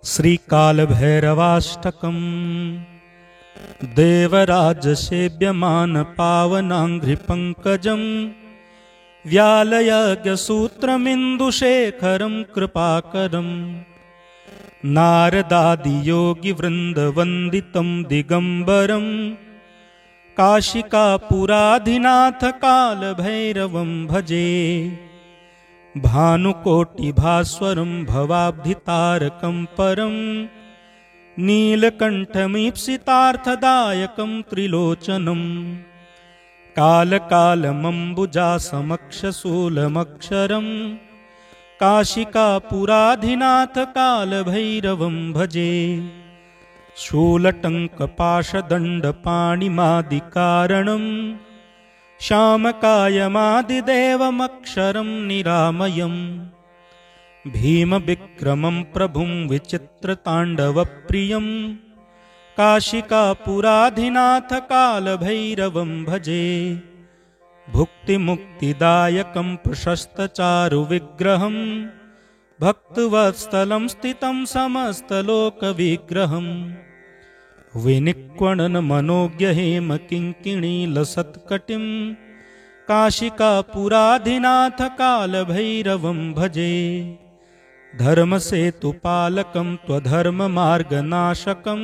श्रीकालभैरवाष्टकम् देवराजसेव्यमानपावनाङ्घ्रिपङ्कजम् व्यालयज्ञसूत्रमिन्दुशेखरं कृपाकरम् नारदादियोगिवृन्दवन्दितं दिगम्बरम् काशिकापुराधिनाथकालभैरवं भजे। भानुकोटिभास्वरं भवाब्धितारकं परं नीलकण्ठमीप्सितार्थदायकं त्रिलोचनं कालकालमम्बुजासमक्षशूलमक्षरं काशिकापुराधिनाथकालभैरवं भजे। शूलटङ्कपाशदण्डपाणिमादिकारणं श्यामकायमादिदेवमक्षरं निरामयम् भीमविक्रमं प्रभुं विचित्रताण्डवप्रियं काशिकापुराधिनाथकालभैरवं भजे। भुक्तिमुक्तिदायकं प्रशस्तचारुविग्रहं भक्तवत्सलं स्थितं समस्तलोकविग्रहम् विनिक्वणनमनोज्ञहेमकिङ्किणीलसत्कटिं काशिकापुराधिनाथकालभैरवं भजे। धर्मसेतुपालकं त्वधर्ममार्गनाशकं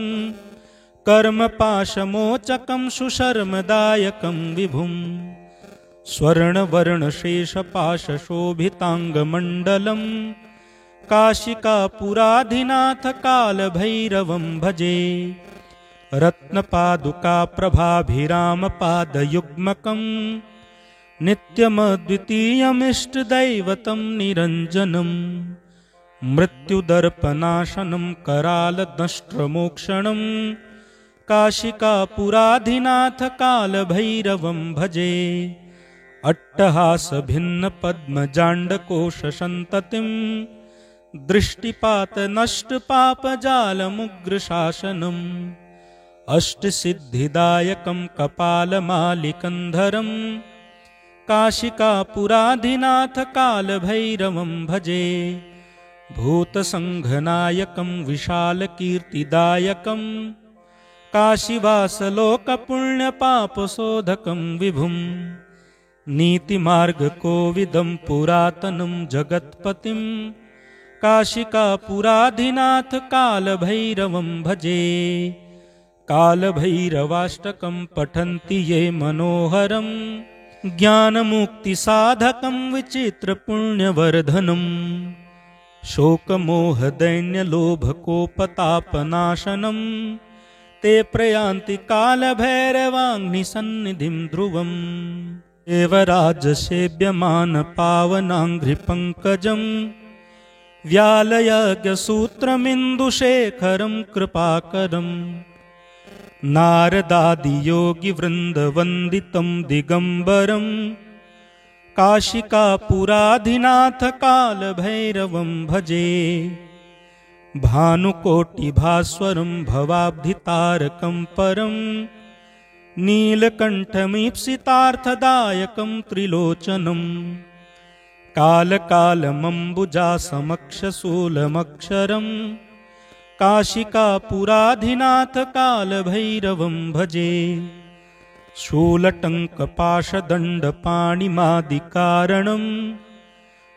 कर्मपाशमोचकं सुशर्मदायकं विभुं स्वर्णवर्णशेषपाशशोभिताङ्गमण्डलं काशिकापुराधिनाथकालभैरवं भजे। रत्नपादुकाप्रभाभिरामपादयुग्मकं नित्यमद्वितीयमिष्टदैवतं निरञ्जनं मृत्युदर्पनाशनं करालदंष्ट्रमोक्षणं काशिकापुराधिनाथकालभैरवं भजे। अट्टहासभिन्नपद्मजाण्डकोशसन्ततिं दृष्टिपातनष्टपापजालमुग्रशासनम् अष्टसिद्धिदायकं कपालमालिकन्धरं काशिकापुराधिनाथकालभैरवं भजे। भूतसङ्घनायकं विशालकीर्तिदायकं काशीवासलोकपुण्यपापशोधकं विभुं नीतिमार्गकोविदं पुरातनं जगत्पतिं काशिकापुराधिनाथकालभैरवं भजे। कालभैरवाष्टकं पठन्ति ये मनोहरं ज्ञानमुक्तिसाधकं विचित्रपुण्यवर्धनं शोकमोहदैन्यलोभकोपतापनाशनं ते प्रयान्ति कालभैरवाग्निसन्निधिं ध्रुवम्। देवराजसेव्यमानपावनाङ्घ्रिपङ्कजं व्यालयज्ञसूत्रमिन्दुशेखरं कृपाकरम् नारदादियोगिवृन्दवन्दितं दिगम्बरं काशिकापुराधिनाथकालभैरवं भजे। भानुकोटिभास्वरं भवाब्धितारकं परं नीलकण्ठमीप्सितार्थदायकं त्रिलोचनं कालकालमम्बुजासमक्षशूलमक्षरं काशिकापुराधिनाथकालभैरवं भजे। शूलटङ्कपाशदण्डपाणिमादिकारणं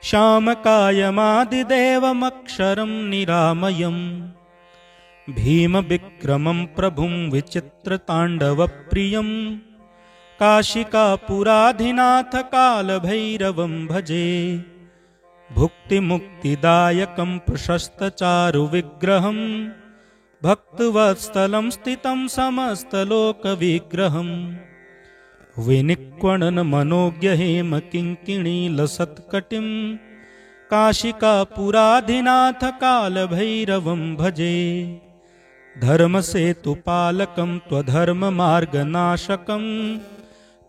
श्यामकायमादिदेवमक्षरं निरामयम् भीमविक्रमं प्रभुं विचित्रताण्डवप्रियं काशिकापुराधिनाथकालभैरवं भजे। भुक्तिमुक्तिदायकं प्रशस्तचारुविग्रहं भक्तवत्सलं स्थितं समस्तलोकविग्रहम् विनिक्वणनमनोज्ञहेमकिङ्किणीलसत्कटिं काशिकापुराधिनाथकालभैरवं भजे। धर्मसेतुपालकं त्वधर्ममार्गनाशकं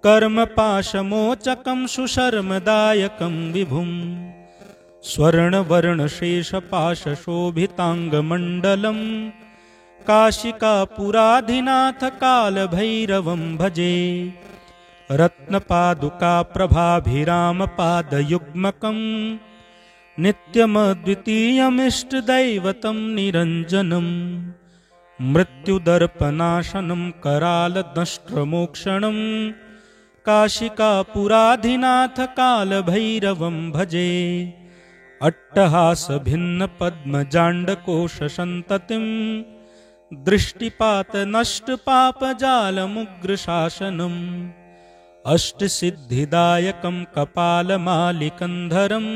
कर्मपाशमोचकं सुशर्मदायकं विभुं स्वर्णवर्णशेषपाशशोभिताङ्गमण्डलं काशिकापुराधिनाथकालभैरवं भजे। रत्नपादुकाप्रभाभिरामपादयुग्मकं नित्यमद्वितीयमिष्टदैवतं निरञ्जनं मृत्युदर्पनाशनं करालदंष्ट्रमोक्षणं काशिकापुराधिनाथ कालभैरवं भजे। अट्टहासभिन्नपद्मजाण्डकोशसन्ततिं दृष्टिपातनष्टपापजालमुग्रशासनम् अष्टसिद्धिदायकं कपालमालिकन्धरं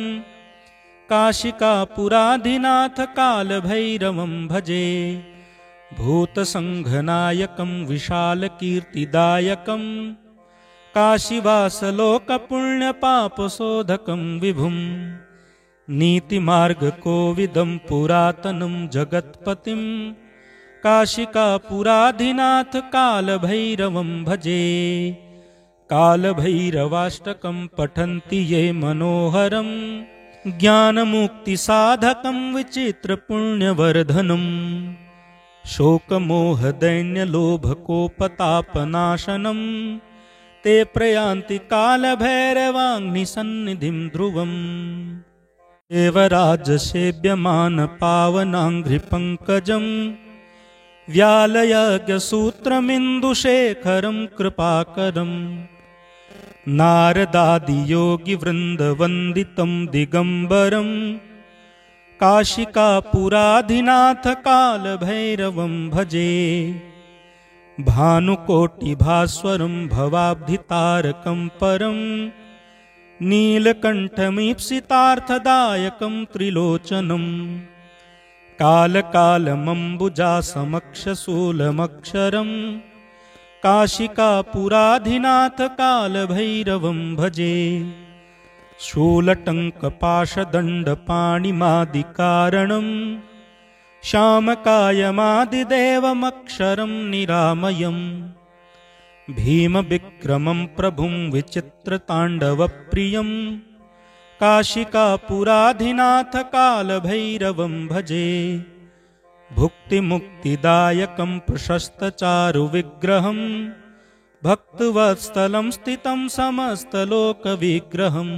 काशिकापुराधिनाथ कालभैरवं भजे। भूतसङ्घनायकं विशालकीर्तिदायकं काशीवासलोकपुण्यपापशोधकं विभुं नीतिमार्गकोविदं पुरातनं जगत्पतिं काशिकापुराधिनाथ कालभैरवं भजे। कालभैरवाष्टकं पठन्ति ये मनोहरं ज्ञानमुक्तिसाधकं विचित्रपुण्यवर्धनम् शोकमोहदैन्यलोभकोपतापनाशनं ते प्रयान्ति कालभैरवाग्निसन्निधिं ध्रुवम्। देवराजसेव्यमानपावनाङ्घ्रिपङ्कजं व्यालयज्ञसूत्रमिन्दुशेखरं कृपाकरं नारदादियोगिवृन्दवन्दितं दिगम्बरं काशिकापुराधिनाथ कालभैरवं भजे। भानुकोटिभास्वरं भवाब्धितारकं परं नीलकण्ठमीप्सितार्थदायकं त्रिलोचनं कालकालमम्बुजासमक्षशूलमक्षरं काशिकापुराधिनाथ कालभैरवं भजे। शूलटङ्कपाशदण्डपाणिमादिकारणं श्यामकायमादिदेवमक्षरं निरामयं भीमविक्रमं प्रभुं विचित्रताण्डवप्रियं काशिकापुराधिनाथ कालभैरवं भजे। भुक्तिमुक्तिदायकं प्रशस्तचारुविग्रहं भक्तवत्सलं स्थितं समस्तलोकविग्रहं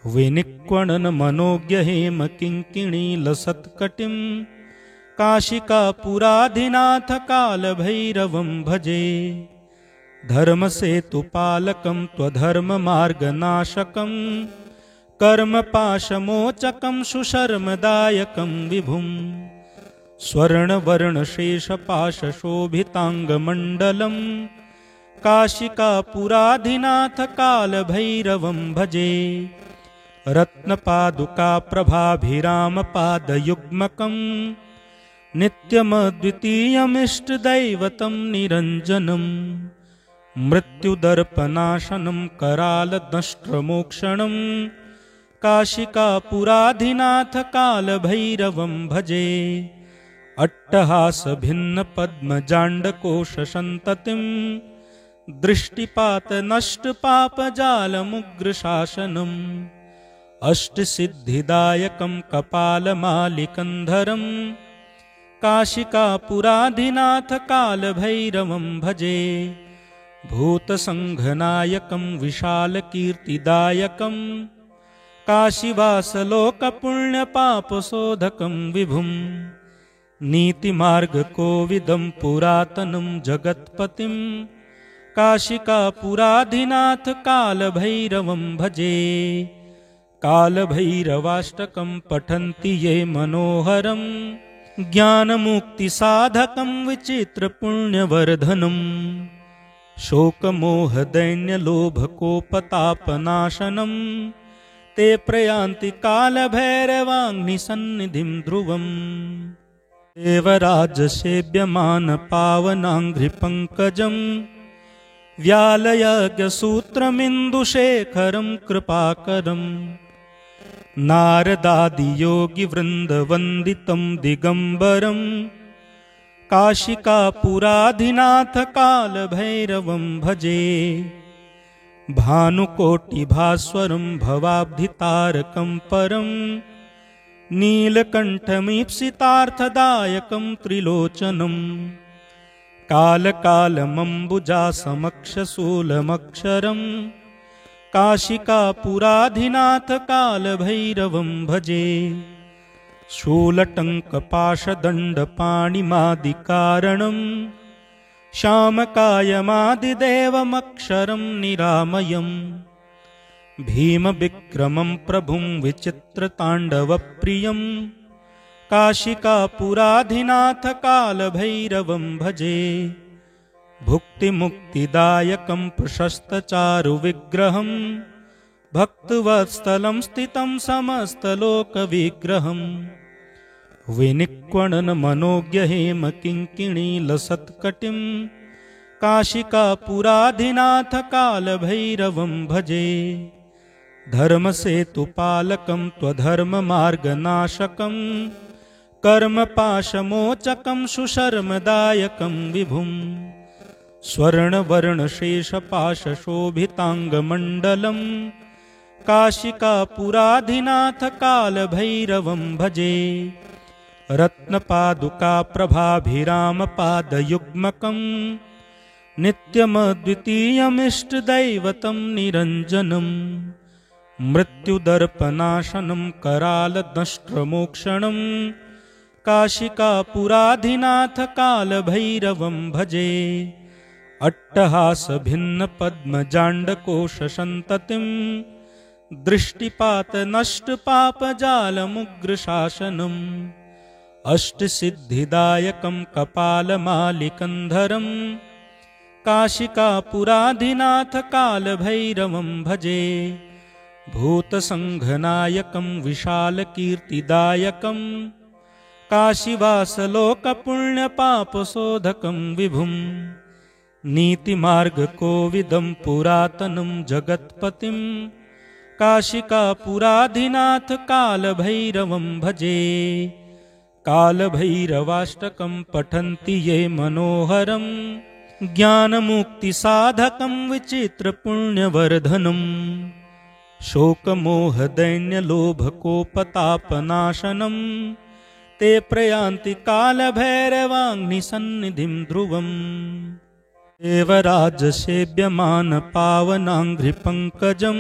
विनिक्वणनमनोज्ञहेमकिङ्किणीलसत्कटिं काशिकापुराधिनाथ कालभैरवं भजे। धर्मसेतुपालकं त्वधर्ममार्गनाशकं कर्मपाशमोचकं सुशर्मदायकं विभुं स्वर्णवर्णशेषपाशशोभिताङ्गमण्डलं काशिकापुराधिनाथ कालभैरवं भजे। रत्नपादुकाप्रभाभिरामपादयुग्मकं नित्यमद्वितीयमिष्टदैवतं निरञ्जनं मृत्युदर्पनाशनं करालदंष्ट्रमोक्षणं काशिकापुराधिनाथ कालभैरवं भजे। अट्टहासभिन्नपद्मजाण्डकोशसन्ततिं दृष्टिपातनष्टपापजालमुग्रशासनम् अष्टसिद्धिदायकं कपालमालिकन्धरं काशिकापुराधिनाथ कालभैरवं भजे। भूतसङ्घनायकं विशालकीर्तिदायकं काशीवासलोकपुण्यपापशोधकं विभुं नीतिमार्गकोविदं पुरातनं जगत्पतिं काशिकापुराधिनाथ कालभैरवं भजे। कालभैरवाष्टकं पठन्ति ये मनोहरं ज्ञानमुक्तिसाधकं विचित्रपुण्यवर्धनम् शोकमोहदैन्यलोभकोपतापनाशनं ते प्रयान्ति कालभैरवाग्निसन्निधिं ध्रुवम्। देवराजसेव्यमानपावनाङ्घ्रिपङ्कजं व्यालयज्ञसूत्रमिन्दुशेखरं कृपाकरं नारदादियोगिवृन्दवन्दितं दिगम्बरं काशिकापुराधिनाथ कालभैरवं भजे। भानुकोटिभास्वरं भवाब्धितारकं परं नीलकण्ठमीप्सितार्थदायकं त्रिलोचनं कालकालमम्बुजासमक्षशूलमक्षरं काशिकापुराधिनाथ कालभैरवं भजे। शूलटङ्कपाशदण्डपाणिमादिकारणं श्यामकायमादिदेवमक्षरं निरामयम्। भीमविक्रमं प्रभुं विचित्रताण्डवप्रियं काशिकापुराधिनाथ कालभैरवं भजे। भुक्तिमुक्तिदायकं प्रशस्तचारुविग्रहं भक्तवत्सलं स्थितं समस्तलोकविग्रहम्। विनिक्वणनमनोज्ञहेमकिङ्किणीलसत्कटिं काशिकापुराधिनाथ कालभैरवं भजे। धर्मसेतुपालकं त्वधर्ममार्गनाशकं कर्मपाशमोचकं सुशर्मदायकं विभुम्। स्वर्णवर्णशेषपाशशोभिताङ्गमण्डलं काशिकापुराधिनाथ कालभैरवं भजे। रत्नपादुकाप्रभाभिरामपादयुग्मकं नित्यमद्वितीयमिष्टदैवतं निरञ्जनम्। मृत्युदर्पनाशनं करालदंष्ट्रमोक्षणं काशिकापुराधिनाथ कालभैरवं भजे। अट्टहासभिन्नपद्मजाण्डकोशसन्ततिं दृष्टिपातनष्टपापजालमुग्रशासनम्। अष्टसिद्धिदायकं कपालमालिकन्धरं काशिकापुराधिनाथ कालभैरवं भजे। भूतसङ्घनायकं विशालकीर्तिदायकं काशीवासलोकपुण्यपापशोधकं विभुम्। नीतिमार्गकोविदं पुरातनं जगत्पतिं काशिकापुराधिनाथ कालभैरवं भजे। कालभैरवाष्टकं पठन्ति ये मनोहरं ज्ञानमुक्तिसाधकं विचित्रपुण्यवर्धनम्। शोकमोहदैन्यलोभकोपतापनाशनं ते प्रयान्ति कालभैरवाग्निसन्निधिं ध्रुवम्। देवराजसेव्यमानपावनाङ्घ्रिपङ्कजं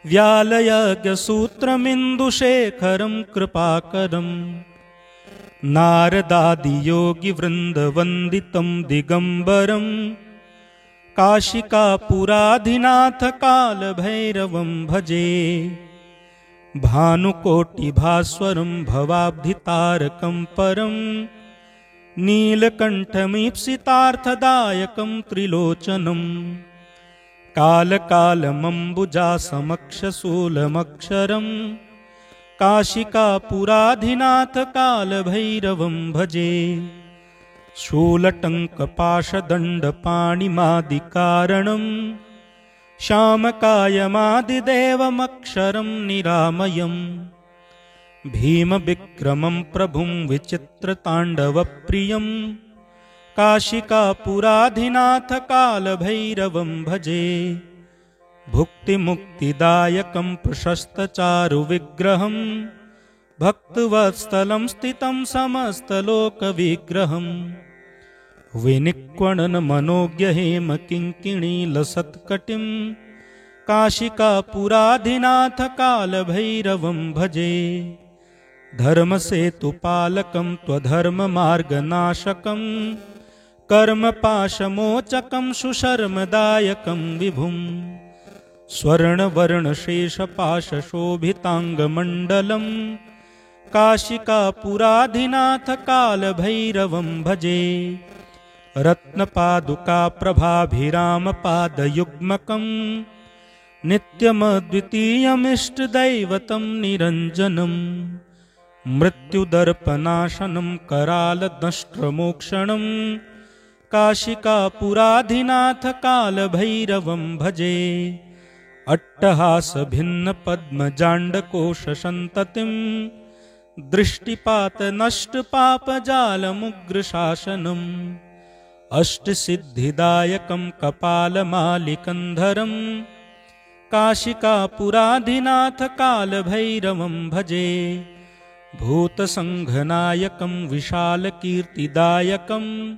व्यालयज्ञसूत्रमिन्दुशेखरं कृपाकरं। नारदादियोगिवृन्दवन्दितं दिगम्बरं काशिकापुराधिनाथ कालभैरवं भजे। भानुकोटिभास्वरं भवाब्धितारकं परं नीलकण्ठमीप्सितार्थदायकं त्रिलोचनम्। कालकालमम्बुजासमक्षशूलमक्षरं काशिकापुराधिनाथ कालभैरवं भजे। शूलटङ्कपाशदण्डपाणिमादिकारणं श्यामकायमादिदेवमक्षरं निरामयम्। भीमविक्रमं प्रभुं विचित्रताण्डवप्रियं काशिकापुराधिनाथ कालभैरवं भजे। भुक्तिमुक्तिदायकं प्रशस्तचारुविग्रहं भक्तवत्सलं स्थितं समस्तलोकविग्रहम्। विनिक्वणनमनोज्ञहेमकिङ्किणीलसत्कटिं काशिकापुराधिनाथ कालभैरवं भजे। धर्मसेतुपालकं त्वधर्ममार्गनाशकं कर्मपाशमोचकं सुशर्मदायकं विभुम्। स्वर्णवर्णशेषपाशशोभिताङ्गमण्डलं काशिकापुराधिनाथ कालभैरवं भजे। रत्नपादुकाप्रभाभिरामपादयुग्मकं नित्यमद्वितीयमिष्टदैवतं निरञ्जनम्। मृत्युदर्पनाशनं करालदंष्ट्रमोक्षणं काशिकापुराधिनाथ कालभैरवं भजे। अट्टहासभिन्नपद्मजाण्डकोशसन्ततिं दृष्टिपातनष्टपापजालमुग्रशासनम्। अष्टसिद्धिदायकं कपालमालिकन्धरं काशिकापुराधिनाथ कालभैरवं भजे। भूतसङ्घनायकं विशालकीर्तिदायकं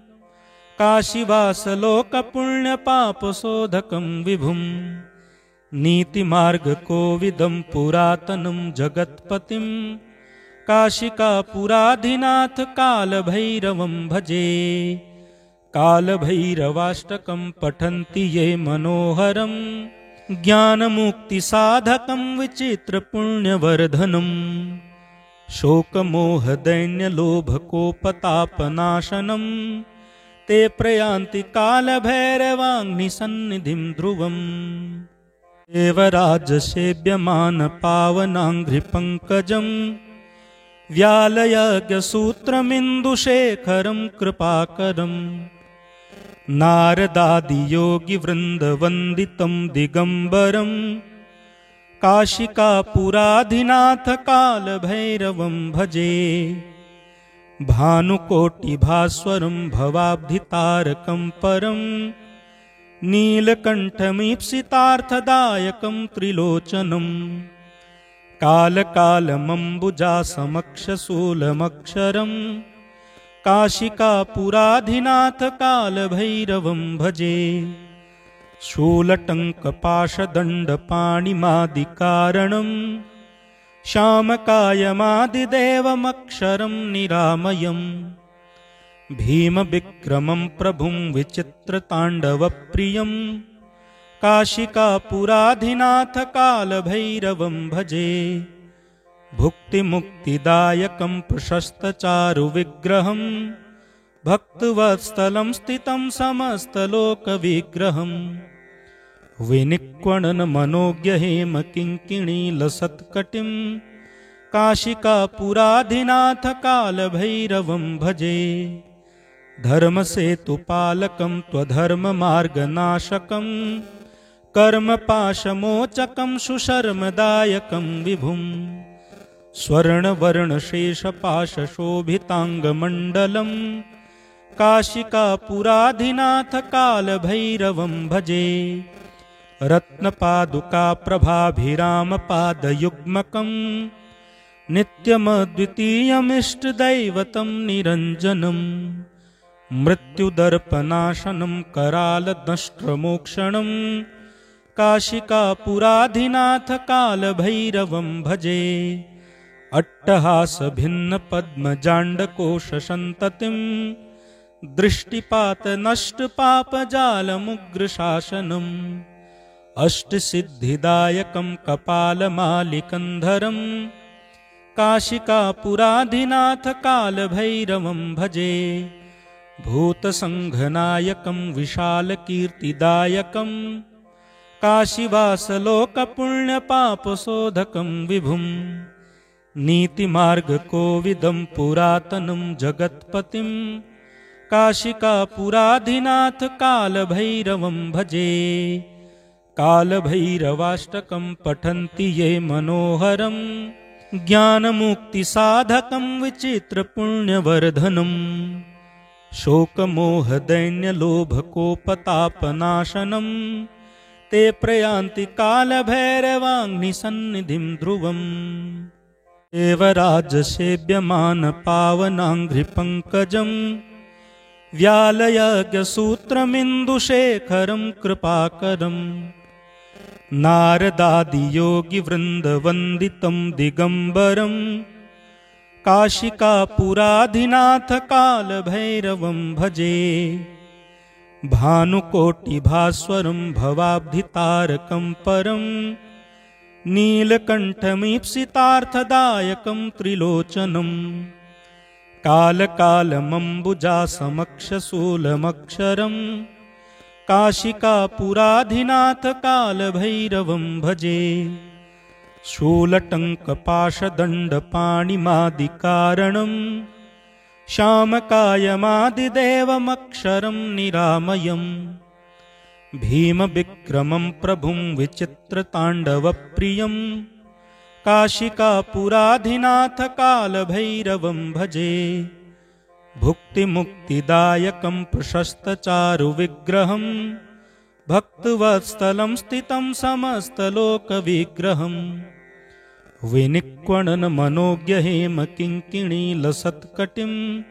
काशीवासलोकपुण्यपापशोधकं विभुम्। नीतिमार्गकोविदं पुरातनं जगत्पतिं काशिकापुराधिनाथ कालभैरवं भजे। कालभैरवाष्टकं पठन्ति ये मनोहरं ज्ञानमुक्तिसाधकं विचित्रपुण्यवर्धनम्। शोकमोहदैन्यलोभकोपतापनाशनं ते प्रयान्ति कालभैरवाग्निसन्निधिं ध्रुवम्। देवराजसेव्यमानपावनाङ्घ्रिपङ्कजं व्यालयज्ञसूत्रमिन्दुशेखरं कृपाकरम्। नारदादियोगिवृन्दवन्दितं दिगम्बरं काशिकापुराधिनाथ कालभैरवं भजे। भानुकोटिभास्वरं भवाब्धितारकं परं नीलकण्ठमीप्सितार्थदायकं त्रिलोचनं। कालकालमम्बुजासमक्षशूलमक्षरं काशिकापुराधिनाथ कालभैरवं भजे। शूलटङ्कपाशदण्डपाणिमादिकारणं श्यामकायमादिदेवमक्षरं निरामयम्। भीमविक्रमं प्रभुं विचित्रताण्डवप्रियं काशिकापुराधिनाथ कालभैरवं भजे। भुक्तिमुक्तिदायकं प्रशस्तचारुविग्रहं भक्तवत्सलं स्थितं समस्तलोकविग्रहम्। विनिक्वणनमनोज्ञहेमकिङ्किणीलसत्कटिं काशिकापुराधिनाथ कालभैरवं भजे। धर्मसेतुपालकं त्वधर्ममार्गनाशकं कर्मपाशमोचकं सुशर्मदायकं विभुम्। स्वर्णवर्णशेषपाशशोभिताङ्गमण्डलं काशिकापुराधिनाथ कालभैरवं भजे। रत्नपादुकाप्रभाभिरामपादयुग्मकं नित्यमद्वितीयमिष्टदैवतं निरञ्जनम्। मृत्युदर्पनाशनं करालदंष्ट्रमोक्षणं काशिकापुराधिनाथ कालभैरवं भजे। अट्टहासभिन्नपद्मजाण्डकोशसन्ततिं दृष्टिपातनष्टपापजालमुग्रशासनम्। अष्टसिद्धिदायकं कपालमालिकन्धरं काशिकापुराधिनाथ कालभैरवं भजे। भूतसङ्घनायकं विशालकीर्तिदायकं काशीवासलोकपुण्यपापशोधकं विभुम्। नीतिमार्गकोविदं पुरातनं जगत्पतिं काशिकापुराधिनाथ कालभैरवं भजे। कालभैरवाष्टकं पठन्ति ये मनोहरं ज्ञानमुक्तिसाधकं विचित्रपुण्यवर्धनम्। शोकमोहदैन्यलोभकोपतापनाशनं ते प्रयान्ति कालभैरवाग्निसन्निधिं ध्रुवम्। देवराजसेव्यमानपावनाङ्घ्रिपङ्कजं व्यालयज्ञसूत्रमिन्दुशेखरं कृपाकरम्। नारदादियोगिवृन्दवन्दितं दिगम्बरं काशिकापुराधिनाथ कालभैरवं भजे। भानुकोटिभास्वरं भवाब्धितारकं परं नीलकण्ठमीप्सितार्थदायकं त्रिलोचनं। कालकालमम्बुजासमक्षशूलमक्षरं काशिकापुराधिनाथ कालभैरवं भजे। शूलटङ्कपाशदण्डपाणिमादिकारणं श्यामकायमादिदेवमक्षरं निरामयम्। भीमविक्रमं प्रभुं विचित्रताण्डवप्रियं काशिकापुराधिनाथ कालभैरवं भजे। भुक्तिमुक्तिदायकं प्रशस्तचारुविग्रहं भक्तवत्सलं स्थितं समस्तलोकविग्रहम्। विनिक्वणनमनोज्ञहेमकिङ्किणीलसत्कटिं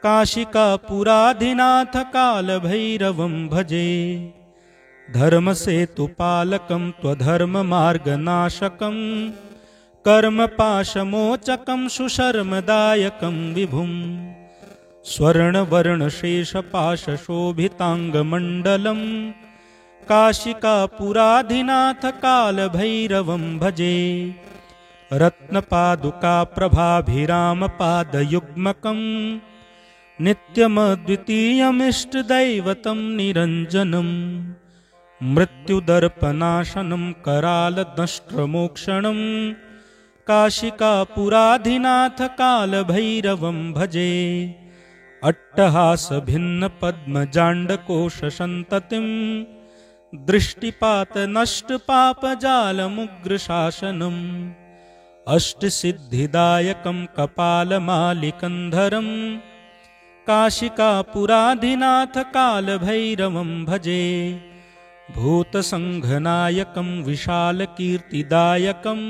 काशिकापुराधिनाथ कालभैरवं भजे। धर्मसेतुपालकं त्वधर्ममार्गनाशकं कर्मपाशमोचकं सुशर्मदायकं विभुम् स्वर्णवर्णशेषपाशशोभिताङ्गमण्डलं काशिकापुराधिनाथकालभैरवं भजे रत्नपादुकाप्रभाभिरामपादयुग्मकं नित्यमद्वितीयमिष्टदैवतं निरञ्जनं मृत्युदर्पनाशनं करालदंष्ट्रमोक्षणं काशिकापुराधिनाथकालभैरवं भजे अट्टहासभिन्नपद्मजाण्डकोशसन्ततिं दृष्टिपातनष्टपापजालमुग्रशासनम् अष्टसिद्धिदायकं कपालमालिकन्धरं काशिकापुराधिनाथकालभैरवं भजे भूतसङ्घनायकं विशालकीर्तिदायकं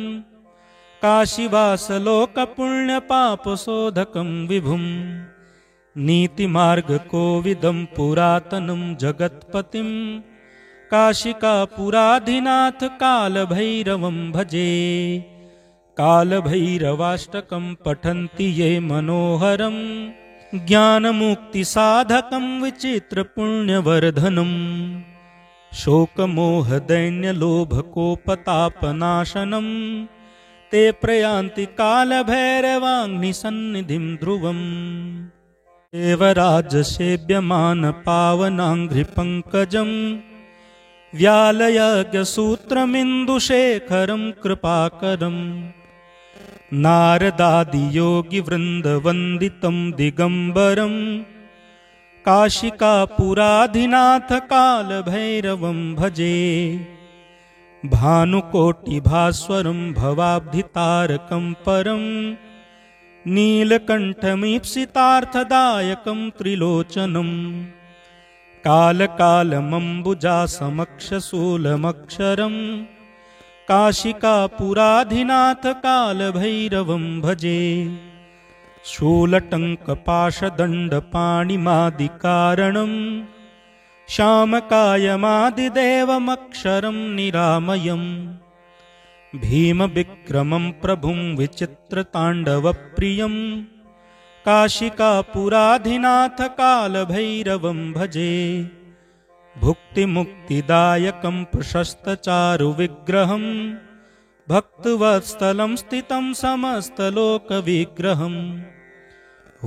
काशीवासलोकपुण्यपापशोधकं विभुम् नीतिमार्गकोविदं पुरातनं जगत्पतिं काशिकापुराधिनाथकालभैरवं भजे कालभैरवाष्टकं पठन्ति ये मनोहरं ज्ञानमुक्तिसाधकं विचित्रपुण्यवर्धनम् शोकमोहदैन्यलोभकोपतापनाशनं ते प्रयान्ति कालभैरवाग्निसन्निधिं ध्रुवम् देवराजसेव्यमानपावनाङ्घ्रिपङ्कजं व्यालयज्ञसूत्रमिन्दुशेखरं कृपाकरं नारदादियोगिवृन्दवन्दितं दिगम्बरं काशिकापुराधिनाथकालभैरवं भजे भानुकोटिभास्वरं भवाब्धितारकं परं नीलकण्ठमीप्सितार्थदायकं त्रिलोचनं कालकालमम्बुजासमक्षशूलमक्षरं काशिकापुराधिनाथकालभैरवं भजे शूलटङ्कपाशदण्डपाणिमादिकारणं श्यामकायमादिदेवमक्षरं निरामयम् भीमविक्रमं प्रभुं विचित्रताण्डवप्रियं काशिकापुराधिनाथकालभैरवं भजे भुक्तिमुक्तिदायकं प्रशस्तचारुविग्रहं भक्तवत्सलं स्थितं समस्तलोकविग्रहं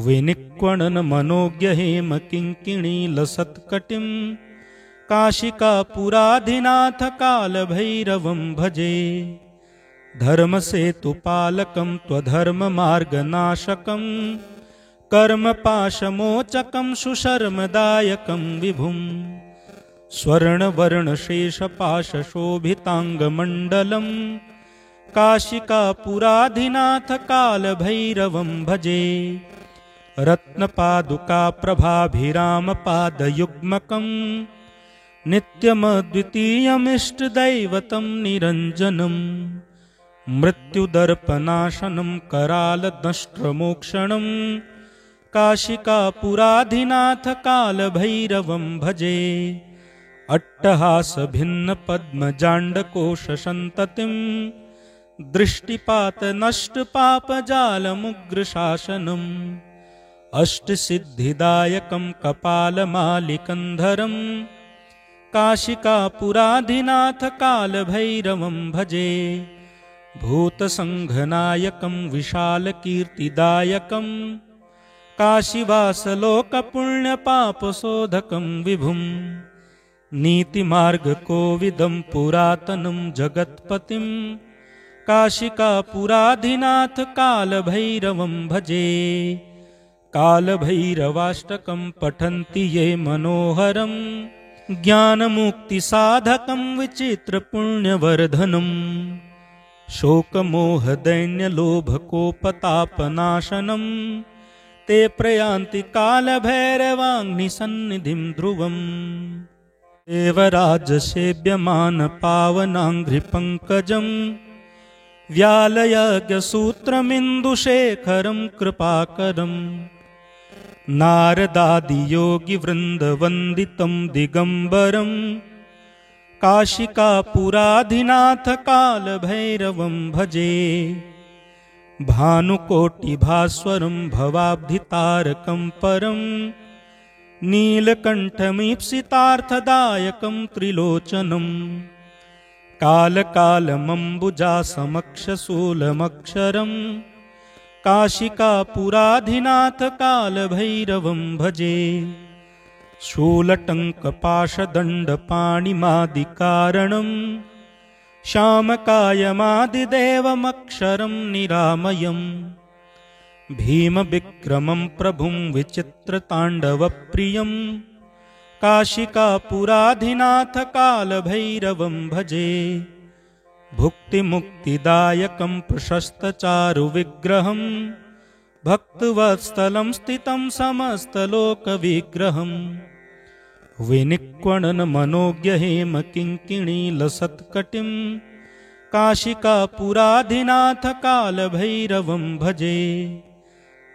विनिक्वणनमनोज्ञहेमकिङ्किणीलसत्कटिं काशिकापुराधिनाथकालभैरवं भजे धर्मसेतुपालकं त्वधर्ममार्गनाशकं कर्मपाशमोचकं सुशर्मदायकं विभुम् स्वर्णवर्णशेषपाशशोभिताङ्गमण्डलं काशिकापुराधिनाथकालभैरवं भजे रत्नपादुकाप्रभाभिरामपादयुग्मकं नित्यमद्वितीयमिष्टदैवतं निरञ्जनं मृत्युदर्पनाशनं करालदंष्ट्रमोक्षणं काशिकापुराधिनाथकालभैरवं भजे अट्टहासभिन्नपद्मजाण्डकोशसन्ततिं दृष्टिपातनष्टपापजालमुग्रशासनम् अष्टसिद्धिदायकं कपालमालिकन्धरं काशिकापुराधिनाथकालभैरवं भजे भूतसङ्घनायकं विशालकीर्तिदायकं काशीवासलोकपुण्यपापशोधकं विभुम् नीतिमार्गकोविदं पुरातनं जगत्पतिं काशिकापुराधिनाथकालभैरवं भजे कालभैरवाष्टकं पठन्ति ये मनोहरं ज्ञानमुक्तिसाधकं विचित्रपुण्यवर्धनम् शोकमोहदैन्यलोभकोपतापनाशनं ते प्रयान्ति कालभैरवाग्निसन्निधिं ध्रुवम् देवराजसेव्यमानपावनाङ्घ्रिपङ्कजं व्यालयज्ञसूत्रमिन्दुशेखरं कृपाकरं नारदादियोगिवृन्दवन्दितं दिगम्बरं काशिकापुराधिनाथ कालभैरवं भजे। भानुकोटिभास्वरं भवाब्धितारकं परं नीलकण्ठमीप्सितार्थदायकं त्रिलोचनं कालकालमम्बुजासमक्षशूलमक्षरं काशिकापुराधिनाथ कालभैरवं भजे। शूलटङ्कपाशदण्डपाणिमादिकारणं श्यामकायमादिदेवमक्षरं निरामयम् भीमविक्रमं प्रभुं विचित्रताण्डवप्रियं काशिकापुराधिनाथ कालभैरवं भजे। भुक्तिमुक्तिदायकं प्रशस्तचारुविग्रहं भक्तवत्सलं स्थितं समस्तलोकविग्रहं विनिक्वणनमनोज्ञहेमकिङ्किणीलसत्कटिं काशिकापुराधिनाथ कालभैरवं भजे।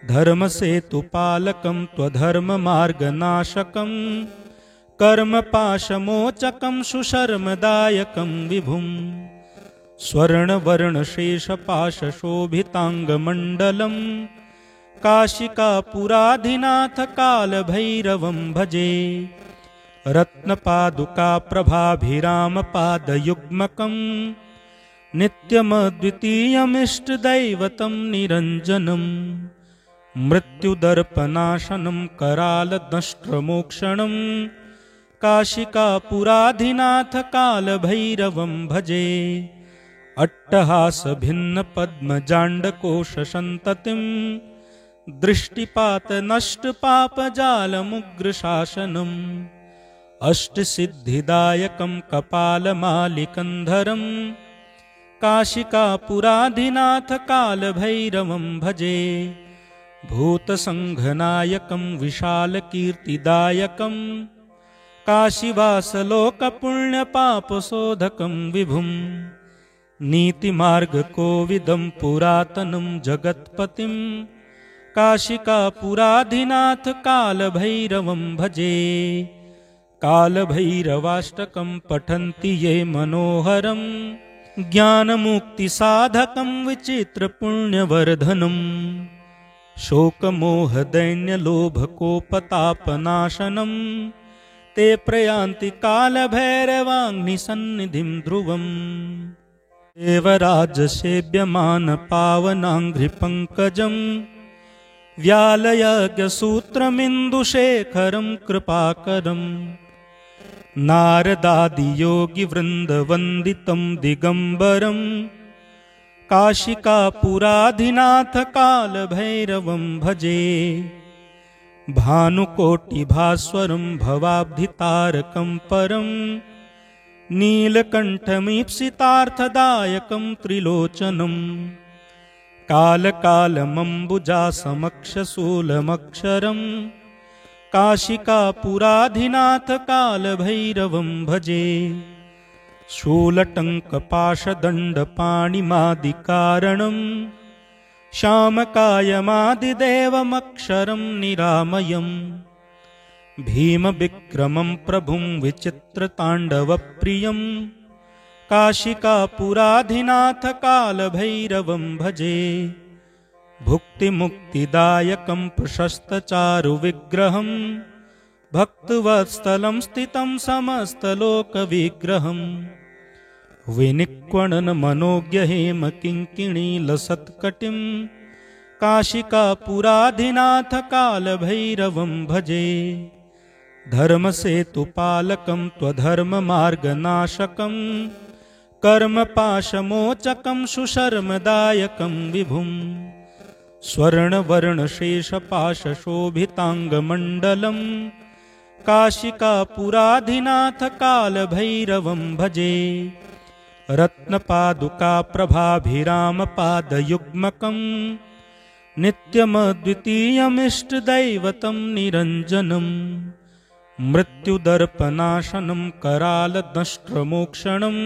धर्मसेतुपालकं त्वधर्ममार्गनाशकं कर्मपाशमोचकं सुशर्मदायकं विभुं स्वर्णवर्णशेषपाशशोभिताङ्गमण्डलं काशिकापुराधिनाथ कालभैरवं भजे। रत्नपादुकाप्रभाभिरामपादयुग्मकं नित्यमद्वितीयमिष्टदैवतं निरञ्जनं मृत्युदर्पनाशनं करालदंष्ट्रमोक्षणं काशिकापुराधिनाथ कालभैरवं भजे। अट्टहासभिन्नपद्मजाण्डकोशसन्ततिं दृष्टिपातनष्टपापजालमुग्रशासनम् अष्टसिद्धिदायकं कपालमालिकन्धरं काशिकापुराधिनाथ कालभैरवं भजे। भूतसङ्घनायकं विशालकीर्तिदायकं काशीवासलोकपुण्यपापशोधकं विभुं नीतिमार्गकोविदं पुरातनं जगत्पतिं काशिकापुराधिनाथ कालभैरवं भजे। कालभैरवाष्टकं पठन्ति ये मनोहरं ज्ञानमुक्तिसाधकं विचित्रपुण्यवर्धनं शोकमोहदैन्यलोभकोपतापनाशनं ते प्रयान्ति कालभैरवाग्निसन्निधिं ध्रुवम्। देवराजसेव्यमानपावनाङ्घ्रिपङ्कजं व्यालयज्ञसूत्रमिन्दुशेखरं कृपाकरं नारदादियोगिवृन्दवन्दितं दिगम्बरं काशिकापुराधिनाथ कालभैरवं भजे। भानुकोटिभास्वरं भवाब्धितारकं परं नीलकण्ठमीप्सितार्थदायकं त्रिलोचनं कालकालमम्बुजासमक्षशूलमक्षरं काशिकापुराधिनाथ कालभैरवं भजे। शूलटङ्कपाशदण्डपाणिमादिकारणं श्यामकायमादिदेवमक्षरं निरामयम् भीमविक्रमं प्रभुं विचित्रताण्डवप्रियं काशिकापुराधिनाथ कालभैरवं भजे। भुक्तिमुक्तिदायकं प्रशस्तचारुविग्रहं भक्तवत्सलं स्थितं समस्तलोकविग्रहं विनिक्वणनमनोज्ञहेमकिङ्किणीलसत्कटिं काशिकापुराधिनाथ कालभैरवं भजे। धर्मसेतुपालकं त्वधर्ममार्गनाशकं कर्मपाशमोचकं सुशर्मदायकं विभुं स्वर्णवर्णशेषपाशशोभिताङ्गमण्डलं काशिकापुराधिनाथ कालभैरवं भजे। रत्नपादुकाप्रभाभिरामपादयुग्मकं नित्यमद्वितीयमिष्टदैवतं निरञ्जनं मृत्युदर्पनाशनं करालदंष्ट्रमोक्षणं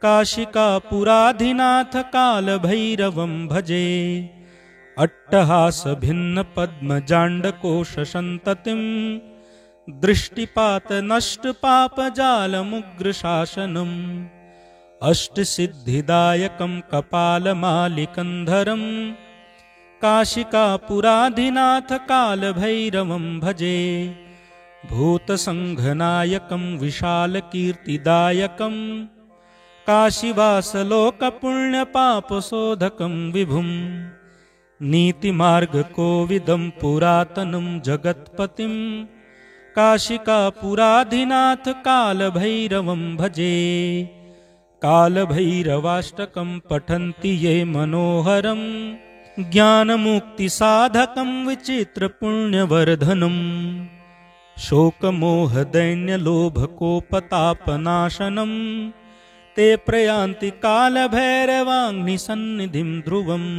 काशिकापुराधिनाथ कालभैरवं भजे। अट्टहासभिन्नपद्मजाण्डकोशसन्ततिं दृष्टिपातनष्टपापजालमुग्रशासनम् अष्टसिद्धिदायकं कपालमालिकन्धरम् काशिकापुराधिनाथ कालभैरवं भजे भूतसङ्घनायकं विशालकीर्तिदायकं काशीवासलोकपुण्यपापशोधकं विभुं नीतिमार्गकोविदं पुरातनं जगत्पतिं काशिकापुराधिनाथ कालभैरवं भजे कालभैरवाष्टकं पठन्ति ये मनोहरं ज्ञानमुक्तिसाधकं विचित्रपुण्यवर्धनम् शोकमोहदैन्यलोभकोपतापनाशनं ते प्रयान्ति कालभैरवाग्निसन्निधिं ध्रुवम्।